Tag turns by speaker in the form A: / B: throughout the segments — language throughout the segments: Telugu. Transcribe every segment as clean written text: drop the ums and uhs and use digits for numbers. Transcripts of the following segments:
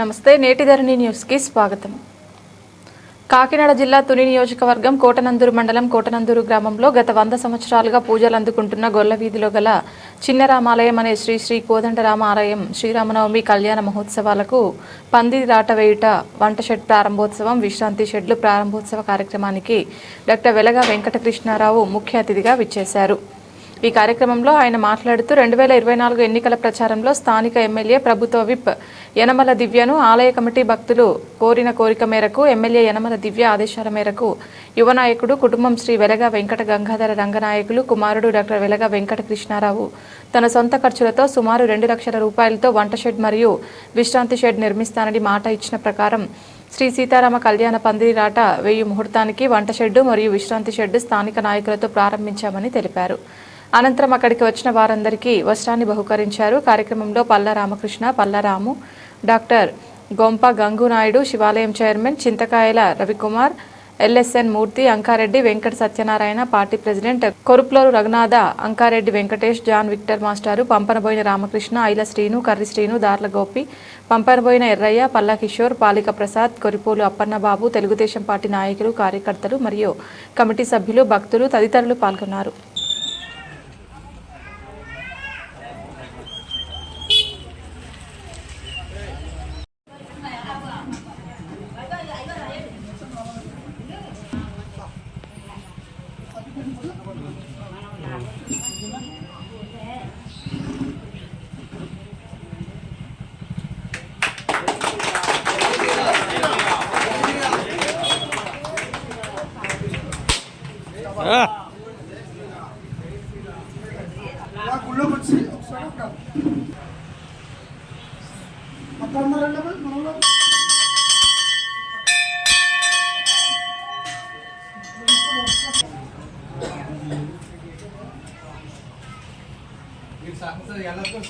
A: నమస్తే. నేటి ధరణి న్యూస్కి స్వాగతం. కాకినాడ జిల్లా తుని నియోజకవర్గం కోటనందూరు మండలం కోటనందూరు గ్రామంలో గత 100 సంవత్సరాలుగా పూజలు అందుకుంటున్న గొల్లవీధిలో గల చిన్న రామాలయం అనే శ్రీ శ్రీ కోదండరామ ఆలయం శ్రీరామనవమి కళ్యాణ మహోత్సవాలకు పందిరి రాట వేయుట, వంట షెడ్ ప్రారంభోత్సవం, విశ్రాంతి షెడ్లు ప్రారంభోత్సవ కార్యక్రమానికి డాక్టర్ వెలగ వెంకటకృష్ణారావు ముఖ్య అతిథిగా విచ్చేశారు. ఈ కార్యక్రమంలో ఆయన మాట్లాడుతూ 2024 ఎన్నికల ప్రచారంలో స్థానిక ఎమ్మెల్యే ప్రభుత్వ విప్ యనమల దివ్యను ఆలయ కమిటీ భక్తులు కోరిన కోరిక మేరకు ఎమ్మెల్యే యనమల దివ్య ఆదేశాల మేరకు యువ నాయకుడు కుటుంబం శ్రీ వెలగ వెంకట గంగాధర రంగనాయకులు కుమారుడు డాక్టర్ వెలగ వెంకట కృష్ణారావు తన సొంత ఖర్చులతో సుమారు 2 లక్షల రూపాయలతో వంట షెడ్ మరియు విశ్రాంతి షెడ్ నిర్మిస్తానని మాట ఇచ్చిన ప్రకారం శ్రీ సీతారామ కళ్యాణ పందిరి రాట వేయు ముహూర్తానికి వంట షెడ్డు మరియు విశ్రాంతి షెడ్డు స్థానిక నాయకులతో ప్రారంభించామని తెలిపారు. అనంతరం అక్కడికి వచ్చిన వారందరికీ వస్త్రాన్ని బహుకరించారు. కార్యక్రమంలో పల్ల రామకృష్ణ, పల్ల రాము, డాక్టర్ గొంప గంగునాయుడు, శివాలయం chairman Chintakayala Ravikumar, LSN Murthy, Ankareddy Venkata Satyanarayana, party president Koruploru Raghunatha, Ankareddy Venkatesh, John Victor మాస్టారు, పంపనబోయిన రామకృష్ణ, ఐల శ్రీను, కర్రి శ్రీను, దార్ల గోపి, పంపనబోయిన ఎర్రయ్య, పల్లా కిషోర్, పాలిక ప్రసాద్, కొరిపోలు అప్పన్నబాబు, తెలుగుదేశం పార్టీ నాయకులు, కార్యకర్తలు మరియు కమిటీ సభ్యులు, భక్తులు తదితరులు పాల్గొన్నారు.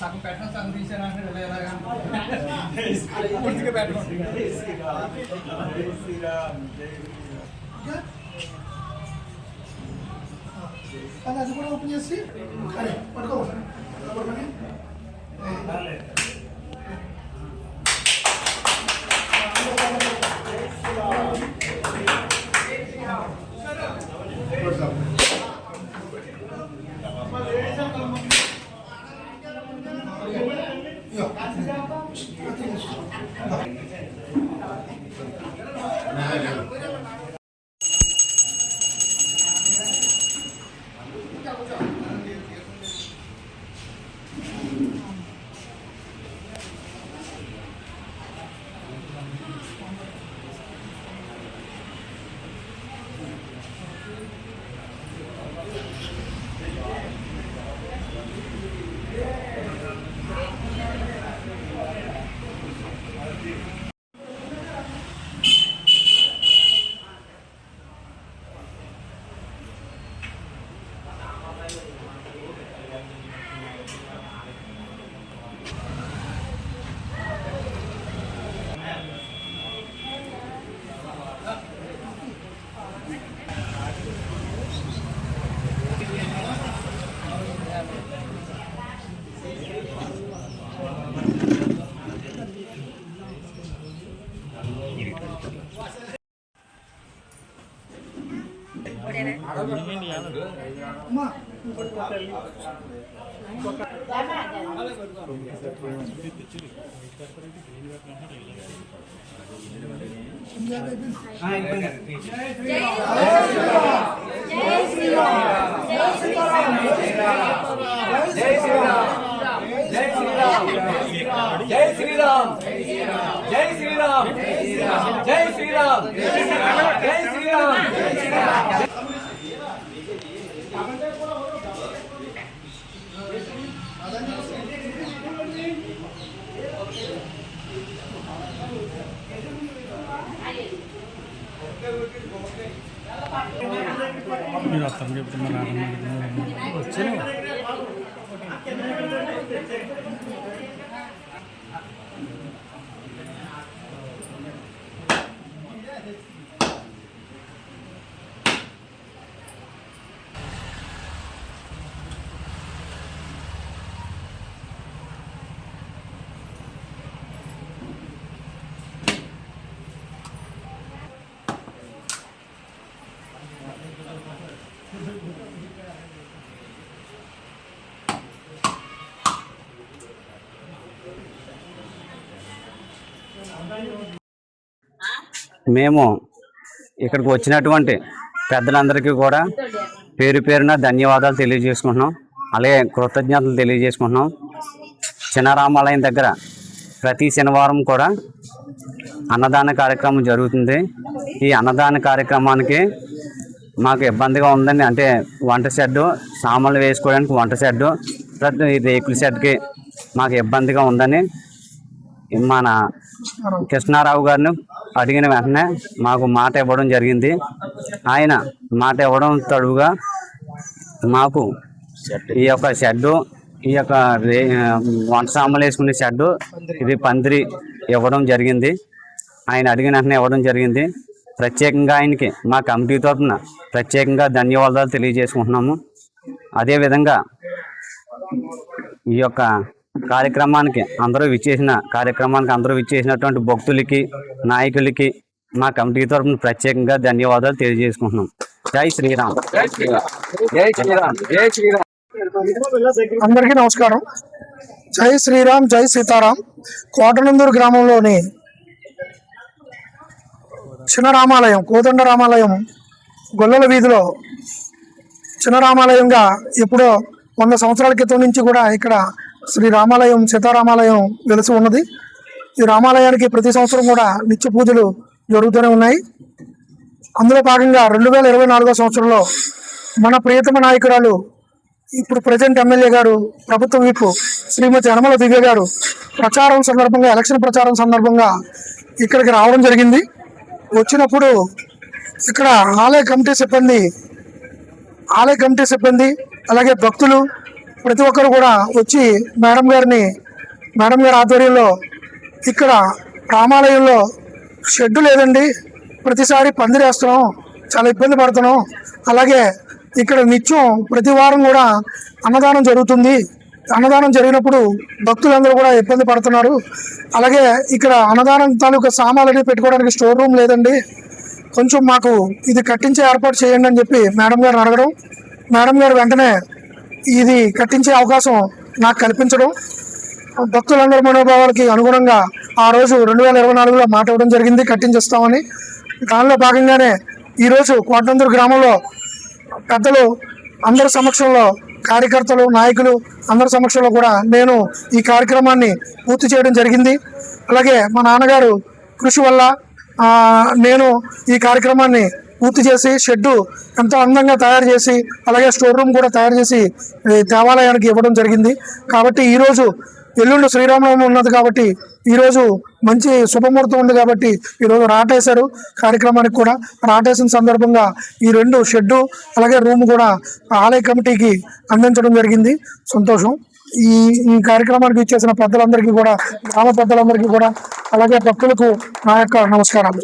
B: సగం పెట్టడం సగం తీసారంటే పూర్తిగా పెట్టండి.
C: అది కూడా ఓపెన్ చేసి పడుకోవాలి.
D: మీరు అర్థం చెప్తున్నారు వచ్చాను.
E: మేము ఇక్కడికి వచ్చినటువంటి పెద్దలందరికీ కూడా పేరు పేరున ధన్యవాదాలు తెలియజేసుకుంటున్నాం. అలాగే కృతజ్ఞతలు తెలియజేసుకుంటున్నాం. చిన్నరామాలయం దగ్గర ప్రతి శనివారం కూడా అన్నదాన కార్యక్రమం జరుగుతుంది. ఈ అన్నదాన కార్యక్రమానికి మాకు ఇబ్బందిగా ఉందని, అంటే వంట షెడ్డు, సామాన్లు వేసుకోవడానికి వంట షెడ్డు, ప్రతి రేకుల షెడ్కి మాకు ఇబ్బందిగా ఉందని మన కృష్ణారావు గారిని అడిగిన వెంటనే మాకు మాట ఇవ్వడం జరిగింది. ఆయన మాట ఇవ్వడం తడువుగా మాకు ఈ యొక్క షెడ్డు, ఈ యొక్క వంట సామాన్లు వేసుకునే షెడ్డు, ఇది పందిరి ఇవ్వడం జరిగింది. ఆయన అడిగిన వెంటనే ఇవ్వడం జరిగింది. ప్రత్యేకంగా ఆయనకి మా కమిటీ తరఫున ప్రత్యేకంగా ధన్యవాదాలు తెలియజేసుకుంటున్నాము. అదేవిధంగా ఈ యొక్క కార్యక్రమానికి అందరూ విచ్చేసినటువంటి భక్తులకి, నాయకులకి మా కమిటీ తరఫున ప్రత్యేకంగా ధన్యవాదాలు తెలియజేసుకుంటున్నాం. జై శ్రీరామ్.
C: అందరికీ నమస్కారం. జై శ్రీరామ్, జై సీతారాం. కోటనందూరు గ్రామంలోని చిన్న రామాలయం, కోదండ రామాలయం గొల్లల వీధిలో చిన్న రామాలయంగా ఎప్పుడో 100 సంవత్సరాల క్రితం నుంచి కూడా ఇక్కడ శ్రీ రామాలయం, సీతారామాలయం వెలిసి ఉన్నది. ఈ రామాలయానికి ప్రతి సంవత్సరం కూడా నిత్య పూజలు జరుగుతూనే ఉన్నాయి. అందులో భాగంగా 2024వ సంవత్సరంలో మన ప్రియతమ నాయకురాలు, ఇప్పుడు ప్రజెంట్ ఎమ్మెల్యే గారు, ప్రభుత్వ విప్ శ్రీమతి యనమల దివ్య గారు ప్రచారం సందర్భంగా, ఎలక్షన్ ప్రచారం సందర్భంగా ఇక్కడికి రావడం జరిగింది. వచ్చినప్పుడు ఇక్కడ ఆలయ కమిటీ సిబ్బంది అలాగే భక్తులు ప్రతి ఒక్కరు కూడా వచ్చి మేడం గారి ఆధ్వర్యంలో ఇక్కడ రామాలయంలో షెడ్డు లేదండి, ప్రతిసారి పందిరేస్తున్నాం, చాలా ఇబ్బంది పడుతున్నాం, అలాగే ఇక్కడ నిత్యం ప్రతి వారం కూడా అన్నదానం జరుగుతుంది, అన్నదానం జరిగినప్పుడు భక్తులందరూ కూడా ఇబ్బంది పడుతున్నారు, అలాగే ఇక్కడ అన్నదానం తాలూకా సామాన్లని పెట్టుకోవడానికి స్టోర్ రూమ్ లేదండి, కొంచెం మాకు ఇది కట్టించే ఏర్పాటు చేయండి అని చెప్పి మేడం గారిని అడగడం, మేడం గారు వెంటనే ఇది కట్టించే అవకాశం నాకు కల్పించడం, భక్తులందరి మనోభావాలకి అనుగుణంగా ఆ రోజు 2024లో మాట ఇవ్వడం జరిగింది, కట్టించేస్తామని. దానిలో భాగంగానే ఈరోజు కోటనందూరు గ్రామంలో పెద్దలు అందరి సమక్షంలో, కార్యకర్తలు, నాయకులు అందరి సమక్షంలో కూడా నేను ఈ కార్యక్రమాన్ని పూర్తి చేయడం జరిగింది. అలాగే మా నాన్నగారు కృషి వల్ల నేను ఈ కార్యక్రమాన్ని పూర్తి చేసి షెడ్డు ఎంతో అందంగా తయారు చేసి, అలాగే స్టోర్ రూమ్ కూడా తయారు చేసి దేవాలయానికి ఇవ్వడం జరిగింది. కాబట్టి ఈరోజు ఎల్లుండి శ్రీరామనవమి ఉన్నది కాబట్టి ఈరోజు మంచి శుభముహూర్తం ఉంది కాబట్టి ఈరోజు రాటేశారు. కార్యక్రమానికి కూడా రాటేసిన సందర్భంగా ఈ 2 షెడ్డు అలాగే రూమ్ కూడా ఆలయ కమిటీకి అందించడం జరిగింది. సంతోషం. ఈ కార్యక్రమానికి ఇచ్చేసిన పెద్దలందరికీ కూడా, గ్రామ పెద్దలందరికీ కూడా, అలాగే భక్తులకు నా యొక్క నమస్కారాలు.